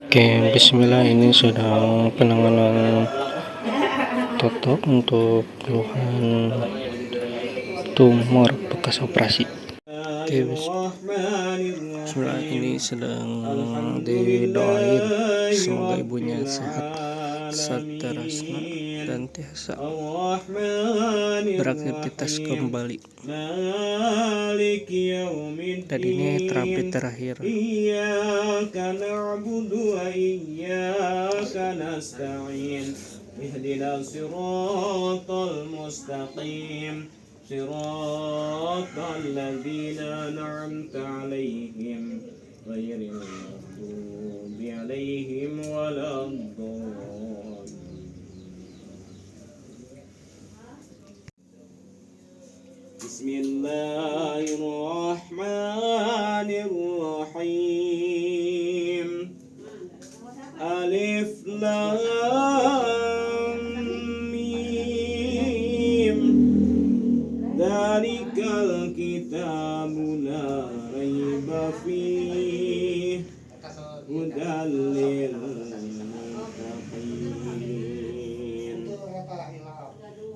Oke, bismillah, ini sedang penanganan totok untuk keluhan tumor bekas operasi. Oke, bismillah, ini sedang didoain semoga ibunya sehat, saterasna dan tiasa beraktivitas kembali. Dan ini terapi terakhir. Iyyaka na'budu wa iyyaka nasta'in. Ihdinas siratal mustaqim. Siratal ladzina an'amta 'alaihim ghairil maghdubi 'alaihim waladdallin. Bismillahirrahmanirrahim. Alif lam mim. Dzalikal kitabu la raiba fihi hudal lil muttaqin.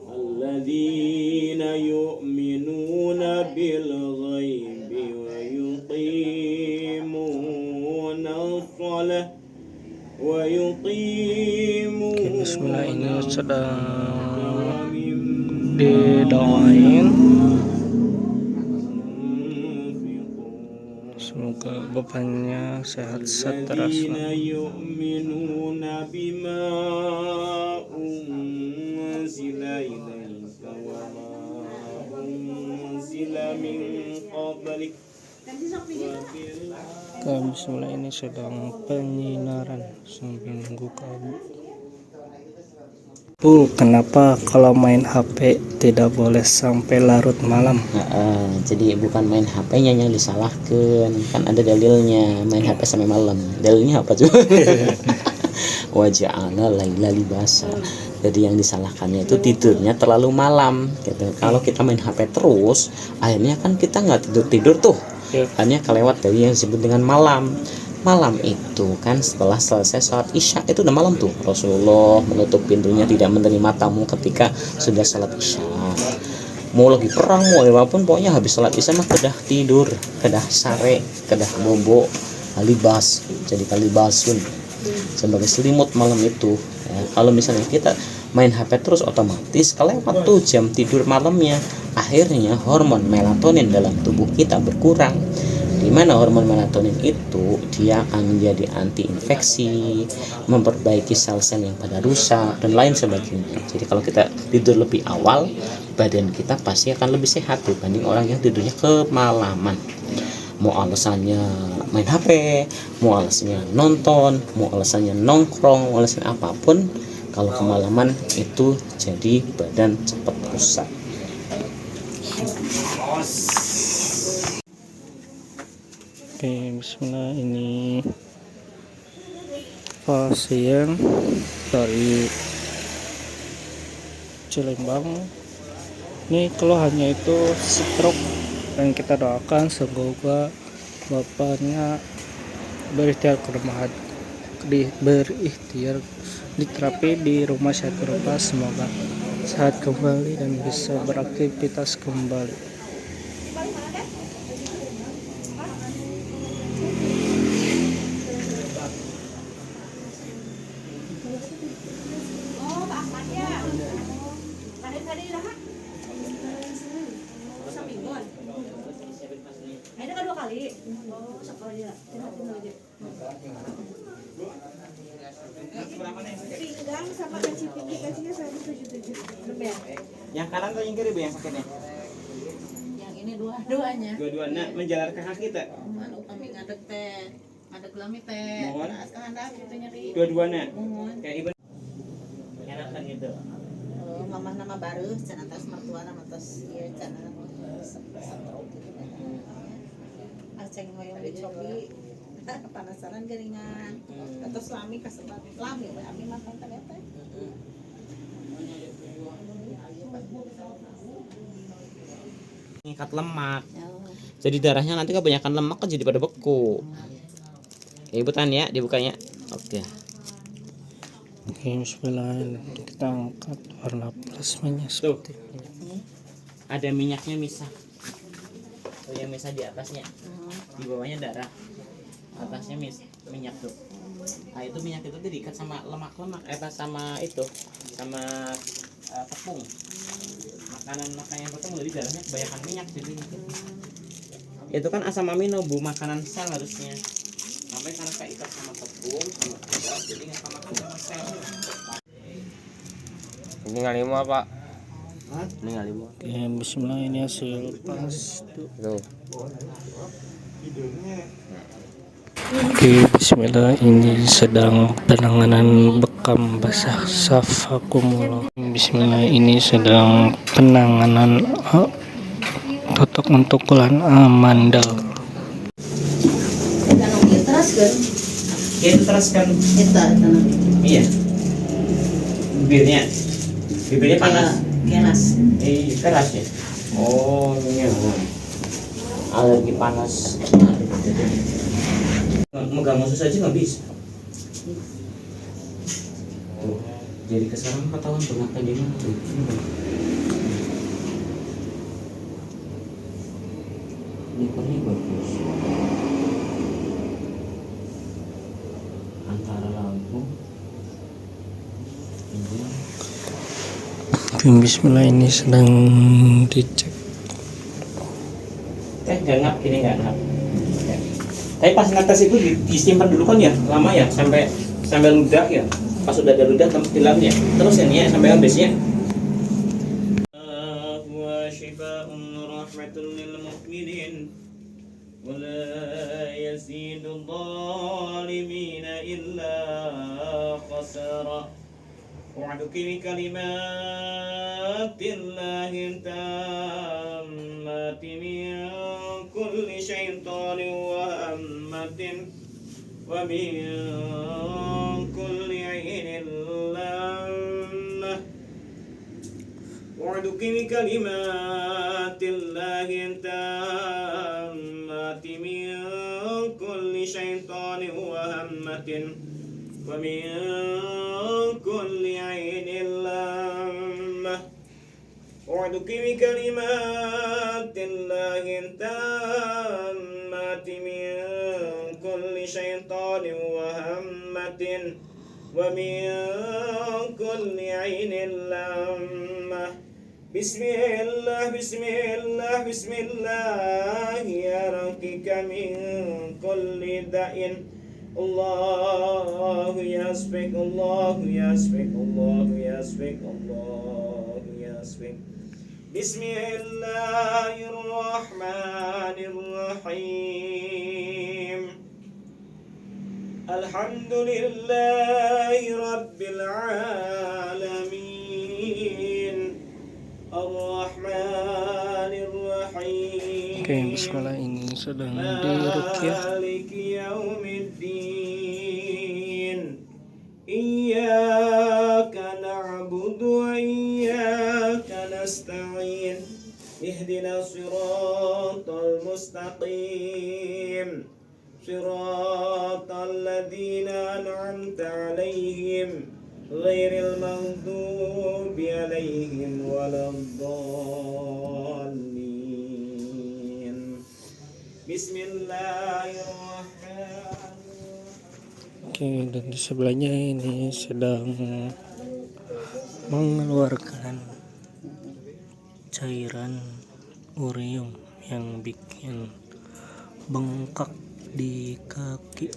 Alladzina yu'minuna bil ghaibi wa yuqimuna shalah wa yuqimuna. Bismillah, ini sedang didoain semoga bapaknya sehat seterusnya. Yu'minuna bima unzila ilaika wa ma unzila min qablik. Bismillah, ini sedang penyinaran sambil nunggu kabut. Bu, kenapa kalau main HP tidak boleh sampai larut malam? Jadi bukan main HP-nya yang disalahkan, kan ada dalilnya main HP sampai malam. Dalilnya apa tuh? Waja'alna laila libasa. Jadi yang disalahkannya itu tidurnya terlalu malam gitu. Kalau kita main HP terus, akhirnya kan kita nggak tidur tuh. Hanya kelewat dari yang disebut dengan malam. Malam itu kan setelah selesai sholat isya itu udah malam tuh. Rasulullah menutup pintunya, tidak menerima tamu ketika sudah sholat isya. Mau lagi perang mau apapun, pokoknya habis sholat isya mah kedah tidur, kedah sare, kedah bobo, alibas, jadi kalibasun sebagai selimut malam itu ya. Kalau misalnya kita main HP terus, otomatis kelewat tuh jam tidur malamnya. Akhirnya hormon melatonin dalam tubuh kita berkurang, di mana hormon melatonin itu dia akan menjadi anti infeksi, memperbaiki sel-sel yang pada rusak dan lain sebagainya. Jadi kalau kita tidur lebih awal, badan kita pasti akan lebih sehat dibanding orang yang tidurnya kemalaman. Mau alasannya main HP, mau alasannya nonton, mau alasannya nongkrong, mau alasannya apapun, kalau kemalaman itu jadi badan cepat rusak. Oke, bismillah, ini pasien dari Cilembang. Ini keluhannya itu stroke, dan kita doakan semoga bapaknya berikhtiar ke rumah, berikhtiar diterapi di rumah sakit Eropa, semoga sehat kembali dan bisa beraktivitas kembali. Ini kan 2 kali. Oh, sekali aja. Tinggal aja. Pinggang sama kaki-kakinya 177. Yang kanan atau yang kiri Bu yang sakitnya? Yang ini dua-duanya. Dua-duanya menjalar ke kaki teh. Anu kami ngadeg teh. Ngadeg lami teh. Mohon. Nah, sekarang itu nyeri. Dua-duanya. Mohon. Kayak ibu enak kan gitu. Mamah nama baru, cenah tos mertua nama tos ieu cenah. Aceng hoyong dicobi. Panasaran geringan. Terus lami kasebat. Lami we ami makan teh teh. Mengikat lemak. Jadi darahnya nanti kebanyakan lemak kan jadi pada beku. Ibu tahan ya, dibukanya. Oke. Oke, bismillah. Kita angkat warna plasmanya seperti ini. Ada minyaknya misah. Oh, yang misah di atasnya. Di bawahnya darah. Atasnya minyak tuh. Nah, itu minyak itu diikat sama lemak-lemak, sama itu, sama tepung. Makanan yang tepung jadi darahnya kebanyakan minyak jadi. Itu kan asam amino bu, makanan sel harusnya. Sampai karena keikat sama tepung sama darah, jadi nggak makan sama sel. Ini ngalimu apa? Ini ngalimu. Oke, bismillah, ini hasil pas tuh. Tuh. Oke, bismillah, ini sedang penanganan bekam basah safakumullah. Bismillah, ini sedang penanganan totok untukulan amandel. Ya itu terus kan, iya. Bibirnya panas. keras. Keras ya. Oh iya. Alergi panas. Megang musuh saja nggak bisa. Tuh, jadi keseram ketahuan bengaknya di mana tuh. Nikonnya bagus. Antara lampu ini Oke, bismillah, ini sedang dicek. Jangan ngap gini nggak ngap. Tapi pas ngetes itu disimpan dulu kan ya, lama ya, sampai ludah ya. Pas sudah ada ludah dilamnya. Terus ya nih ya, sampai habis ya. Wa shifaa'un rahmatul lil mu'minin wa la yazidu dhalimina illa khasara. Wa'duki bi kalimatillahi tammati min kulli syaitanin wa hammatin wa min kulli 'ainin lammah. Wa'duki bi kalimatillahi tammati min kulli syaitanin wa hammatin wa min kulli 'ainin lammah. Wa'duki bi kalimatillahi tammati min kulli syaitanin wa hammatin wa min kulli 'ainin lammah. Bismillah, bismillah, bismillah, yarqika min kulli da'in. Allahu yasbik, Allahu yasbik, Allahu yasbik, Allahu yasbik. Bismillahirrahmanirrahim. Alhamdulillahi rabbil alamin. Ar-Rahmanir-Rahim. Oke, bismillah, ini sedang diruqyah. Maliki yaumiddin. Iyyaka na'budu wa iyyaka nasta'in. Ihdinas siratal mustaqim. Siratal ladzina an'amta 'alaihim ghairil maghdubi 'alaihim waladdallin. Bismillahirrahmanirrahim. Oke, dan di sebelahnya ini sedang mengeluarkan cairan ureum yang bikin bengkak di kaki.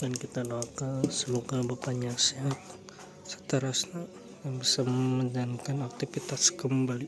Dan kita doakan semoga bapaknya sehat seterusnya dan bisa menjalankan aktivitas kembali.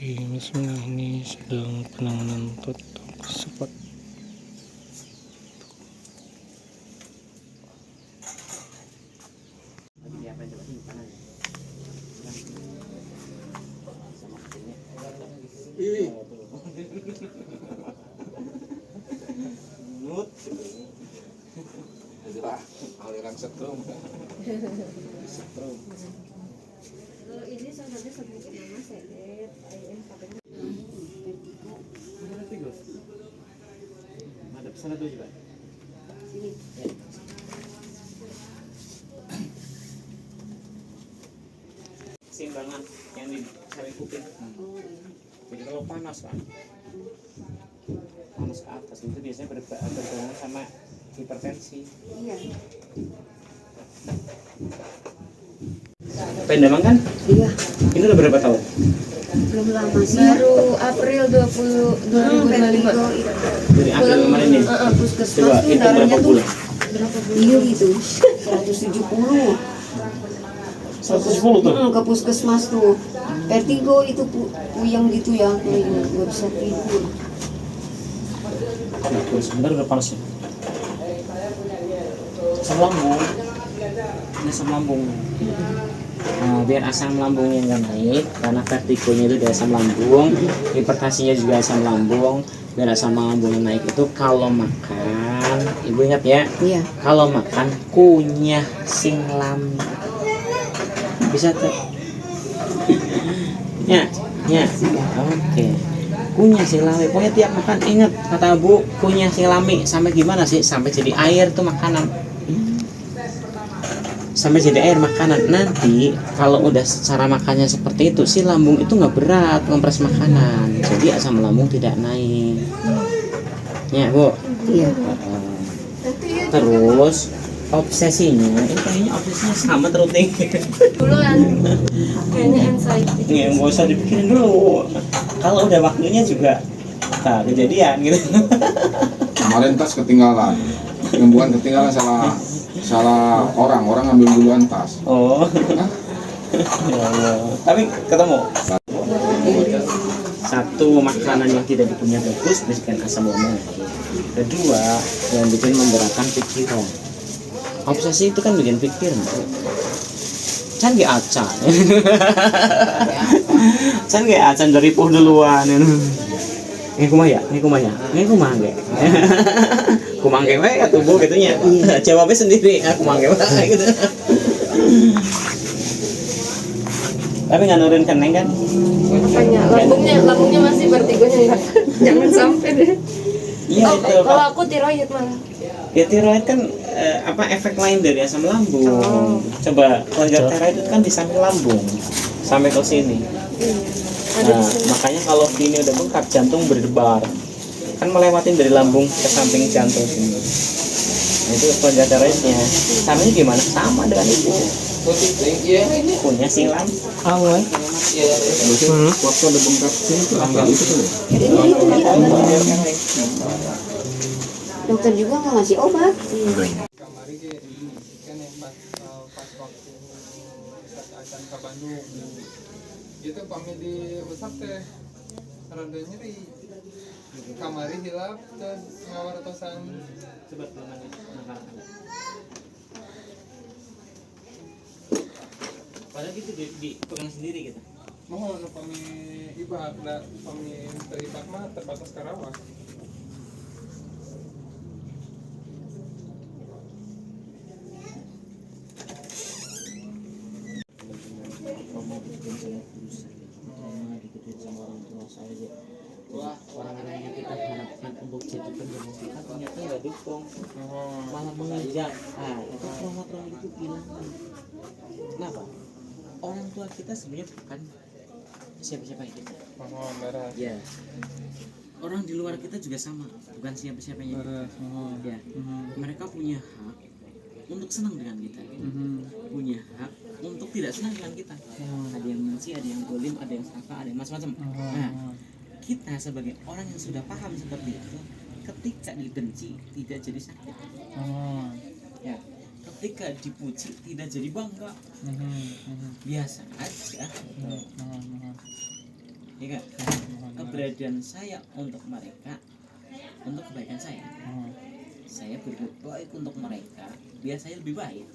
Oke, bismillah, ini sedang penanganan tutup spot. Aliran setrum. Ini sebenarnya sedikit nama sedet, ayam katanya. Ada pesan tuh juga. Sini. Simbangan yang di samping kuping. Jadi kalau panas kan, panas ke atas itu biasanya berhubungan sama hipertensi. Iya. Pendemang kan? Iya. Ini udah berapa tahun? Belum lama sih. Baru April 2025. Dari April kemarin ya? Puskesmas Coba tuh itu darahnya berapa tuh bulan? berapa bulan? Iya gitu. 170. 110 tuh? Ke puskesmas tuh. Vertigo itu puyeng gitu ya, nggak bisa tidur. Sebentar udah panas ya. Asam lambung. Ini asam lambung. Nah, biar asam lambungnya nggak naik, karena vertigonya itu di asam lambung, hipertensinya juga asam lambung. Biar asam lambungnya naik itu kalau makan, ibu ingat ya, Iya. kalau makan kunyah singlam. Bisa tuh. Ya, ya. Oke. Kunyah silami. Pokoknya tiap makan ingat kata Bu, kunyah silami sampai gimana sih? Sampai jadi air tuh makanan. Sampai jadi air makanan. Nanti kalau udah cara makannya seperti itu, si lambung itu nggak berat ngempres makanan. Jadi asam lambung tidak naik. Ya, Bu. Iya. Terus obsesinya, ini kayaknya obsesinya sama terus nih. Duluan. Kayaknya anxiety. Nggak usah dipikirin dulu. Kalau udah waktunya juga kejadian gitu. Kemarin tas ketinggalan. Yang bukan ketinggalan salah orang ngambil duluan tas. Oh. Ya Allah. Tapi ketemu. Satu, makanan yang tidak dikunyah bagus bisikan asam lambung. Kedua, yang bikin memberatkan pikiran. Obsesi itu kan bikin pikiran. Can ge acan. Can ge acan dari poh duluan. Nge kumaya. Ge. Kumang ge we atuh Bu gitu nya. Jawabnya sendiri, kumang ge we gitu. Tapi nggak nurunkan neng kan? Makanya lambungnya masih vertigonya enggak. Jangan sampai deh. Iya itu. Kalau aku tiroid malah. Ya tiroid kan efek lain dari asam lambung. Coba kelenjar tiroid itu kan di samping lambung sampai ke sini. Nah, makanya kalau ini udah bengkak, jantung berdebar. Kan melewatin dari lambung ke samping jantung sini. Nah, itu kelenjar tiroidnya. Samanya gimana? Sama dengan itu. Punya silam. Awal. Waktu ada bengkak sini tuh apa itu tuh? Dokter juga nggak ngasih obat. Kamari ge kan yang pas waktu acan ke Bandung gitu pamit di usap teh rada nyeri kamari hilap dan ngawartosan Coba temannya anak-anak. Padahal gitu dipegang sendiri gitu. mohon pami ibak da pami teribak mah terbatas Karawang. Wah, orang-orang yang kita harapkan untuk jadi pendukung kita ternyata nggak dukung, malah mengejak. Nah, itu trauma-trauma itu hilang. Kenapa? Orang tua kita sebenarnya bukan siapa-siapa kita. Mohon beres. Ya. Orang di luar kita juga sama, bukan siapa-siapanya. Beres, mohon. Ya. Mereka punya hak untuk senang dengan kita, punya hak untuk tidak senang dengan kita. Ada yang benci, ada yang dolim, ada yang sangka, ada yang macam-macam. Nah, kita sebagai orang yang sudah paham seperti itu, ketika dibenci tidak jadi sakit, ya. Ketika dipuji tidak jadi bangga, biasa aja. ya kan? Keberadaan saya untuk mereka, untuk kebaikan saya. Saya berbuat baik untuk mereka, biar saya lebih baik.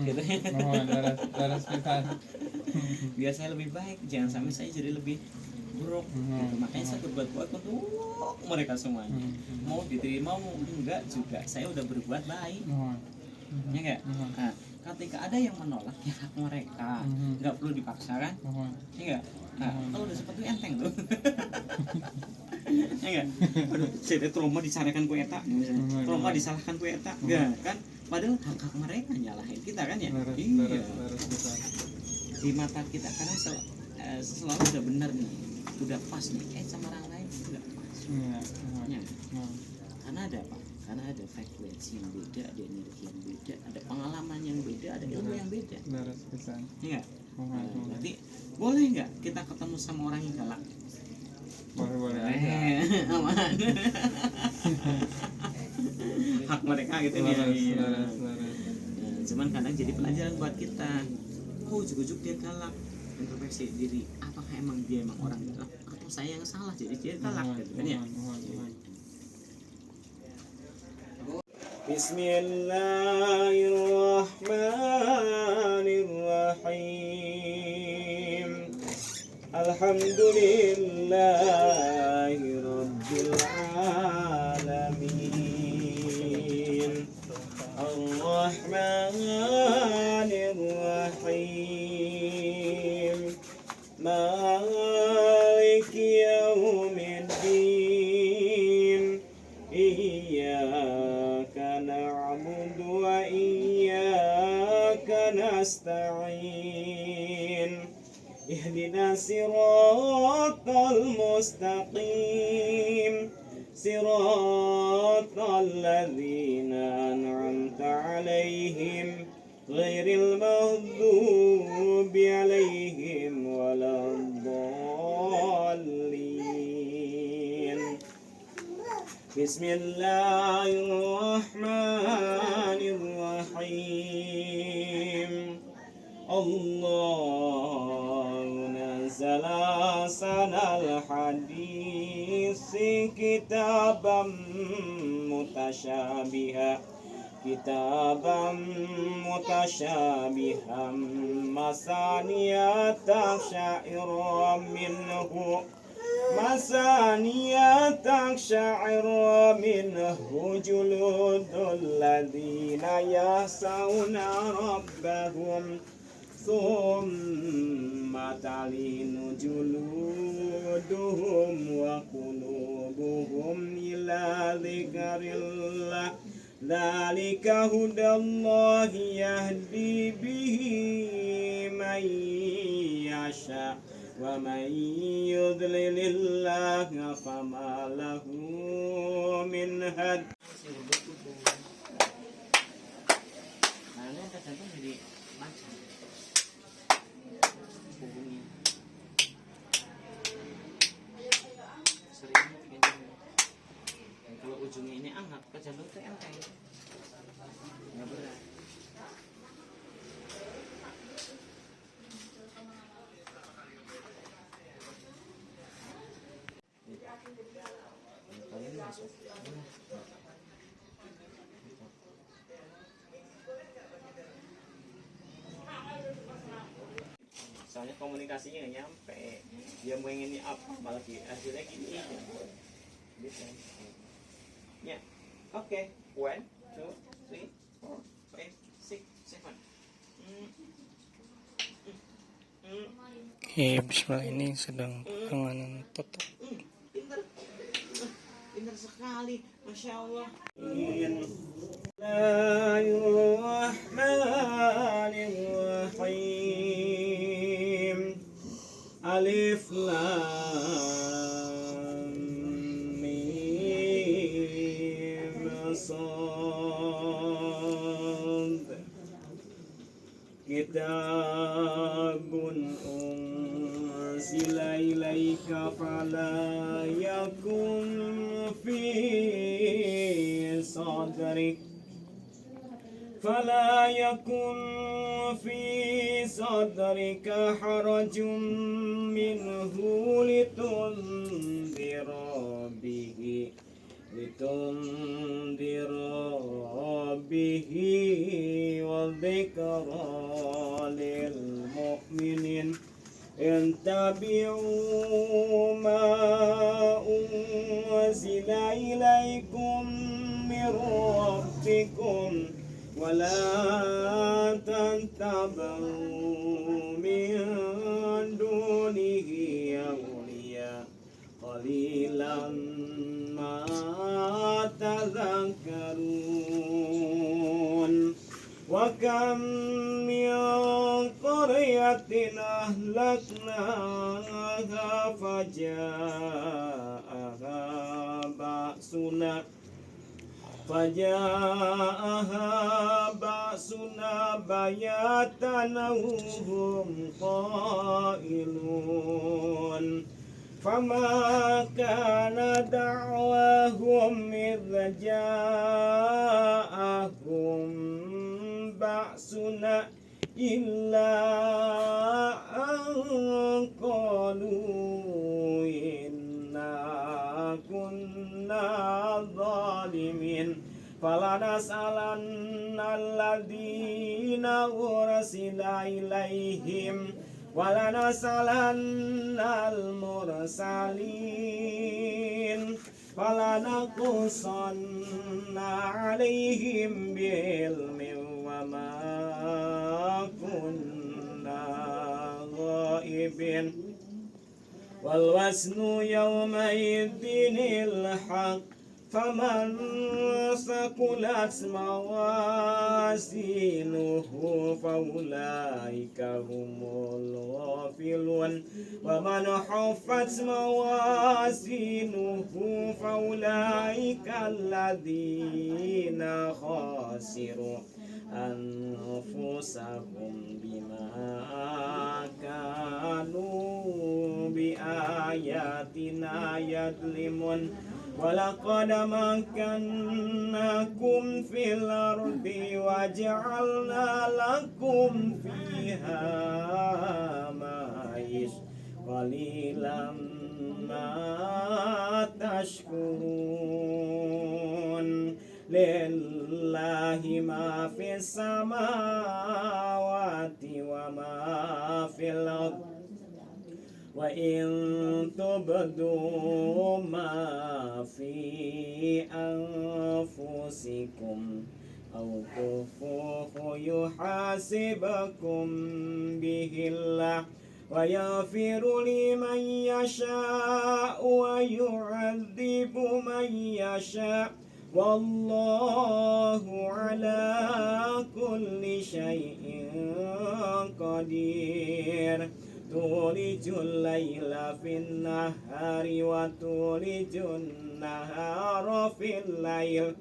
Gitu. Laras pisan. Biar saya lebih baik, jangan sampai saya jadi lebih buruk. Gitu. Makanya saya berbuat baik untuk mereka semuanya. Mau diterima mau enggak juga, saya udah berbuat baik. Ya enggak? Nah, ketika ada yang menolak ya hak mereka, nggak perlu dipaksa kan? Ya enggak? Nah, kalau udah seperti itu enteng tuh. Ya enggak? Aduh, saya trauma disarankan ku eta misalnya. Trauma disalahkan ku eta. Enggak kan? Padahal hak mereka nyalahin kita kan ya? Iya. Di mata kita karena selalu udah benar nih, udah pas nih. Sama orang lain udah pas. Ya. Karena ada apa? Karena ada frekuensi yang beda, ada energi yang beda, ada pengalaman yang beda, ada ilmu yang beda. Laras pisan. Iya. Berarti boleh nggak kita ketemu sama orang yang galak? Boleh aja. Aman. Hak mereka gitu nih. Laras. Cuman kadang jadi pelajaran buat kita. Oh, ujuk-ujuk dia galak. Introspeksi diri. Apakah emang dia emang orang galak atau saya yang salah jadi dia galak gitu kan ya? Bismillahirrahmanirrahim. Alhamdulillahirabbil alamin. Ar-Rahmanir-Rahim. Maliki yaumiddin. Iyyaka na'budu wa iyyaka nasta'in. Ihdinas siratal mustaqim. Siratal ladzina an'amta 'alaihim ghairil maghdubi 'alaihim waladdallin. Bismillahirrahmanirrahim. Allahu nazzala sanal hadisi kitaban mutasyabiha masaniya taksya'iru minhu juludul ladzina yasawna rabbahum thumma talinu juluduhum wa qulubuhum ila dzikrillah. Dzalika hudallahi yahdi bihi man yasha wa man yudlilillahu fama lahu min had. Nah, ini tergantung jadi macam hubungnya. Sering kalau ujungnya ini anget, ke jantung itu enteng, nggak berat. Kalian masuk. Soalnya komunikasinya nggak nyampe, dia mau ini apa, malah akhirnya gini. Gitu. Ya, oke. 1, 2, 3, 4, 5, 6, 7. Oke, bismillah, ini sedang penanganan total. Pintar sekali, masya Allah. Bismillahirrahmanirrahim. Alif lam mim sad. Kitabun unzila ilaika fala yakun fi sadrik في صدرك حرج منه لتنذر به وذكرى للمؤمنين اتبعوا ما أنزل إليكم من ربكم ولا تتبعوا من دونه أولياء قليلا ما تذكرون وكم من قرية أهلكناها فجاءها بأسنا بياتا وهم قائلون فما كان دعواهم إذ جاءهم بأسنا إلا أن قالوا إنا كنا ظالمين فلنسألن الذين أرسل إليهم ولنسألن المرسلين فلنقصن عليهم بعلم وما كنا غائبين والوزن يومئذ الحق فمن ثقلت موازينه فأولئك هم الغافلون ومن خفت موازينه فأولئك الذين خسروا أنفسهم بما كانوا بآياتنا يظلمون ولقد مكناكم في الأرض وجعلنا لكم فيها معايش قليلا ما تشكرون لله ما في السماوات وما في الأرض وإن تبدوا ما في أنفسكم أو تخفوه يحاسبكم به الله ويغفر لمن يشاء ويعذب من يشاء والله على كل شيء قدير تولج الليل في النهار وتولج النهار في الليل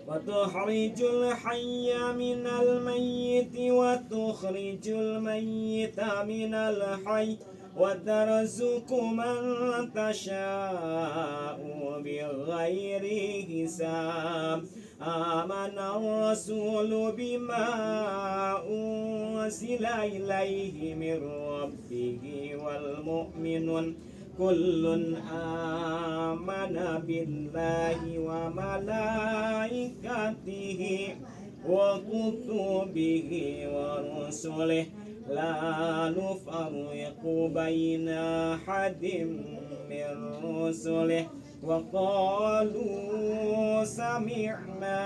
وتخرج الحي من الميت وتخرج الميت من الحي وترزق من تشاء بغير حساب آمن الرسول بما أنزل إليه من ربه والمؤمنون كل آمن بالله وملائكته وكتبه ورسله لا نفرق بين أحد من رسله وقالوا سمعنا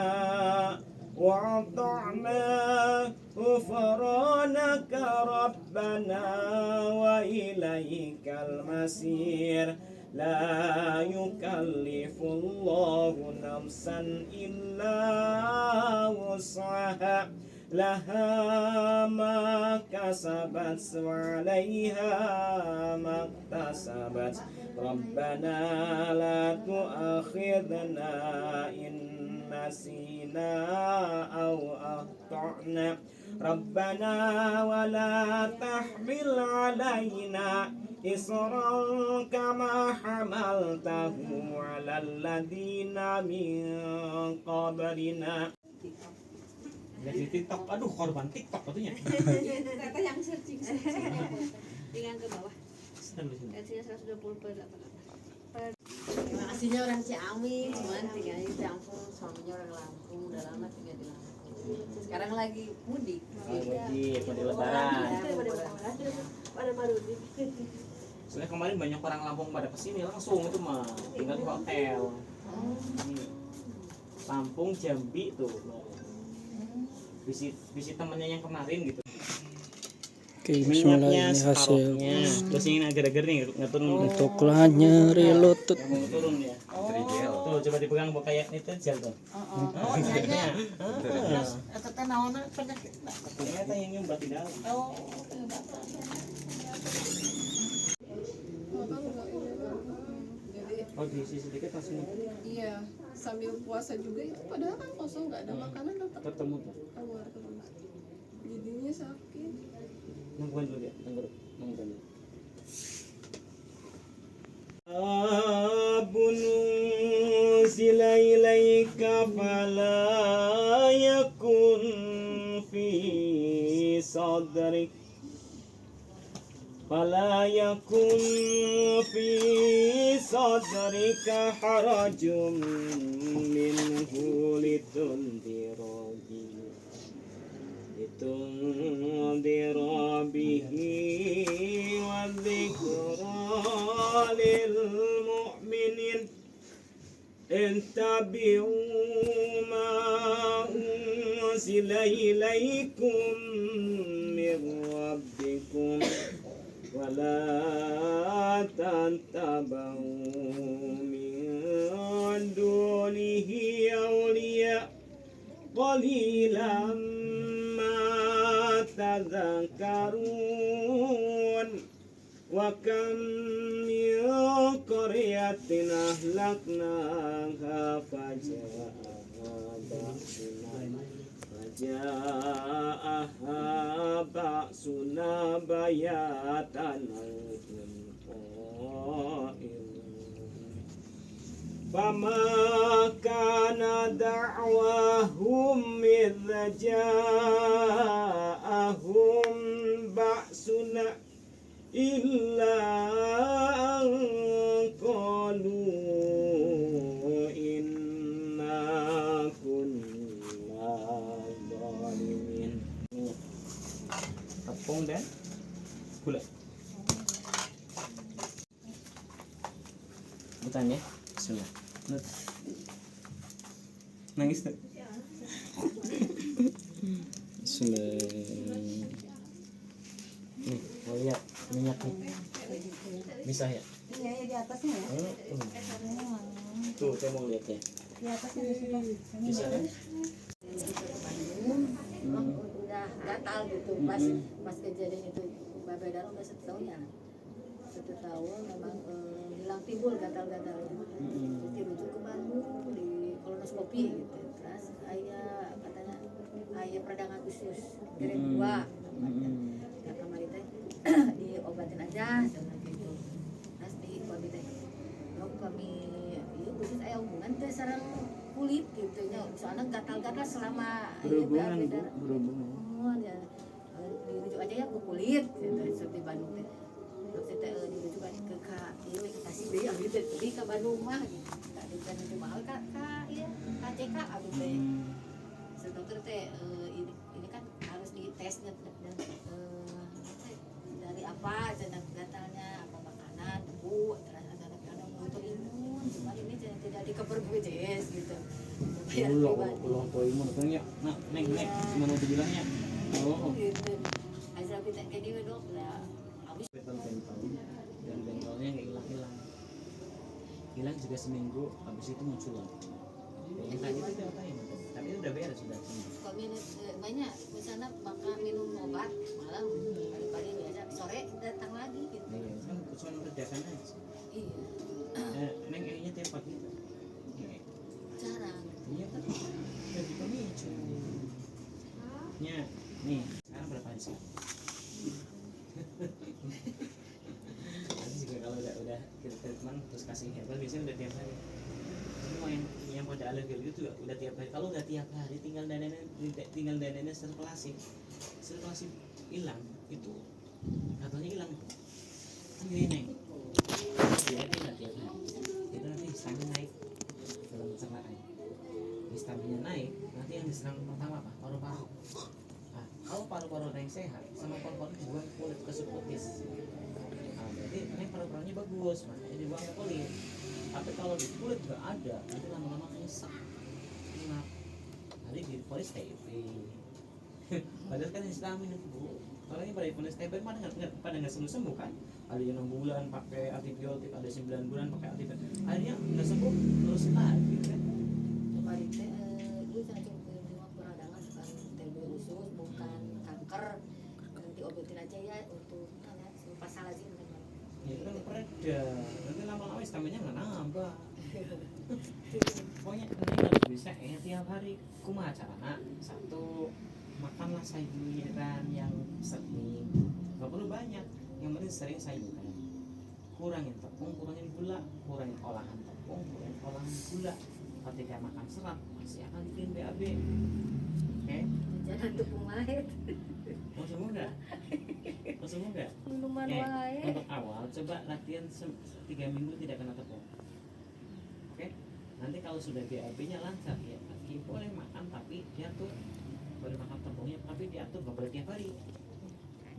وأطعنا غفرانك ربنا وإليك المصير لا يكلف الله نفسا إلا وسعها لها ما كسبت وعليها ما اكتسبت ربنا لا تؤاخذنا إن نسينا أو أخطأنا ربنا ولا تحمل علينا إصرا كما حملته على الذين من قبلنا Dari TikTok, aduh korban TikTok katanya. Ternyata yang searching dengan ke bawah. Tensinya 120 per 88. Terima kasihnya orang Ciamis, cuman tinggalnya di Lampung, suaminya orang Lampung, udah lama tinggal di Lampung. Sekarang lagi mudik. Mudik, mudik lebaran. Pada mudik. Soalnya kemarin banyak orang Lampung pada kesini langsung itu mah tinggal di hotel. Lampung, Jambi tuh. Visit temennya yang kemarin gitu. Oke, bismillah, ini hasil separuhnya. Terus ini agar-agar nih nggak turun. untuk nyeri lutut. Mau turun ya. Tuh coba dipegang bawa kayak itu gel tuh. Oh, iya. Eta teh naonna penyakit. Eta yang nyumbat di dalam. Oh diisi sedikit langsung Iya, sambil puasa juga itu padahal kan kosong nggak ada makanan tetap ketemu tuh. keluar terus. Jadinya sakit. Nungguin dulu ya, nungguin dulu. Abun unzila ilaika fala yakun fi sadrik فلا يكن في صدرك حرج منه لتنذر به والذكرى للمؤمنين اتبعوا ما أنزل إليكم من ربكم ولا تتبعوا من دونه أولياء قليلا ما تذكرون وكم من قرية أهلكناها فجاءها بأسنا بياتا هم قائلون فما كان دعواهم إذ جاءهم بأسنا إلا أن قالوا إنا كنا ظالمين. Tepung dan gula. Bukan ya? Bismillah. Nangis tuh. Bismillah. Nih, mau lihat minyak nih. Bisa ya? Iya, di atasnya ya. Tuh, saya mau lihat ya. Di atasnya bisa. Bisa kan? Udah gatal gitu pas kejadian itu Bapak Dara udah 1 tahun ya. 1 tahun memang hilang timbul gatal-gatalnya. Terus dirujuk ke Bandung di kolonoskopi gitu. Terus ayah katanya ayah peradangan usus grade 2 namanya. Ya kemarin teh diobatin aja dengan gitu. Terus diobatin teh. Lalu kami iya khusus ayah hubungan teh sareng kulit gitu nya. Soalnya gatal-gatal selama Berhubungan. Oh, ya. Dirujuk aja ya ke kulit gitu seperti Bandung teh. Terus teh dirujuk aja ke ieu kasih deui abdi teh tadi ka Bandung mah gitu. Ka bukan itu mahal ka ieu KCK abdi teh. Dokter teh ini kan harus dites dan dari apa cenah gatalnya, apa makanan, debu, terus ada autoimun. Cuma ini tidak di-cover BPJS gitu. Bayar pribadi. Ulang autoimun kan ya. Nah, neng gimana tuh bilangnya? Oh. Gitu. Asal kita kayak dia dok lah. Habis Bentol dan bentolnya nggak hilang-hilang. Hilang juga seminggu, habis itu muncul lagi. Yang tadi itu diapain? Tapi itu udah beres sudah. kalau minum banyak misalnya makan minum obat malam pagi-pagi biasa sore datang lagi gitu. Iya, kan cuma mengerjakan aja. Iya. Neng kayaknya tiap pagi itu. Jarang. Iya kan? Jadi pemicu. Nya, nih, sekarang berapa hari sih? Nanti juga kalau udah kita treatment terus kasih herbal biasanya udah tiap hari. Semua yang pada alergi itu juga udah tiap hari. Kalau nggak tiap hari tinggal dananya sirkulasi hilang itu katanya hilang kan gini dia nggak tiap hari itu nanti histamina naik dalam pencernaan. Histamina naik nanti yang diserang pertama apa? Paru-paru. Nah, kalau paru-paru yang sehat sama paru-paru dibuang kulit ke subkutis. Nah, berarti ini paru-parunya bagus makanya dibuang ke kulit. Tapi kalau di kulit nggak ada nanti lama-lama nyesek enak nanti di polis TB. Padahal kan histamin itu bu kalau ini pada polis TB pada nggak sembuh kan, ada yang 6 bulan pakai antibiotik, ada 9 bulan pakai antibiotik, akhirnya nggak sembuh terus lagi kan. Kemarin teh itu saya coba memang peradangan bukan TB usus bukan kanker, nanti obatin aja ya untuk pasal aja teman. Ya itu kan pereda, nanti lama-lama histaminnya nggak nambah. Pokoknya nanti harus bisa tiap hari kumaha carana. Satu, makanlah sayuran yang sering, nggak perlu banyak, yang penting sering sayuran. Kurangin tepung, kurangin gula, kurangin olahan tepung, kurangin olahan gula. Ketika makan serat masih akan bikin BAB. Oke? Jangan tepung lahir. Mau sembuh nggak? Mau sembuh nggak? Minuman wae. Untuk awal coba latihan 3 minggu tidak kena tepung. Oke? Nanti kalau sudah BAB-nya lancar ya, lagi boleh makan tapi diatur. Boleh makan tepungnya tapi diatur, nggak boleh tiap hari.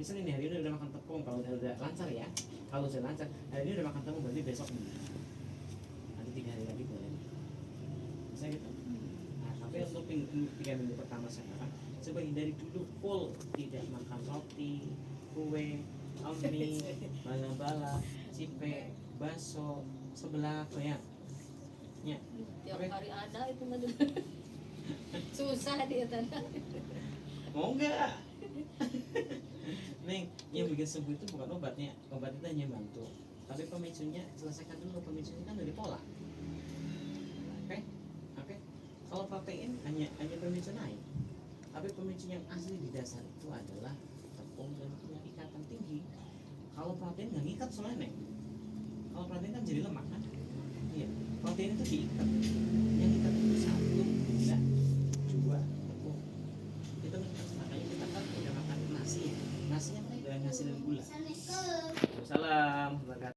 Misalnya nih hari ini udah makan tepung, kalau udah lancar ya, kalau sudah lancar hari ini udah makan tepung berarti besok nih. Nanti 3 hari lagi boleh. Bisa gitu. Nah, tapi untuk 3 minggu pertama sekarang coba hindari dulu full tidak makan roti, kue, mie, bala-bala, cipe, bakso, seblak, ya. Ya. Tiap hari ada itu mah susah dia tanda. Mau nggak? Neng, yang bikin sembuh itu bukan obatnya, obat itu hanya bantu. Tapi pemicunya selesaikan dulu, pemicunya kan dari pola. Oke? Kalau protein hanya pemicu naik. Tapi pemicu yang asli di dasar itu adalah tepung dan punya ikatan tinggi. Kalau protein nggak ngikat soalnya Neng. Kalau protein kan jadi lemak kan? Iya. Protein itu diikat. Yang ikat itu 1, 2, tepung. Itu makanya kita kan udah makan nasi ya. Nasinya kan udah nasi dan gula.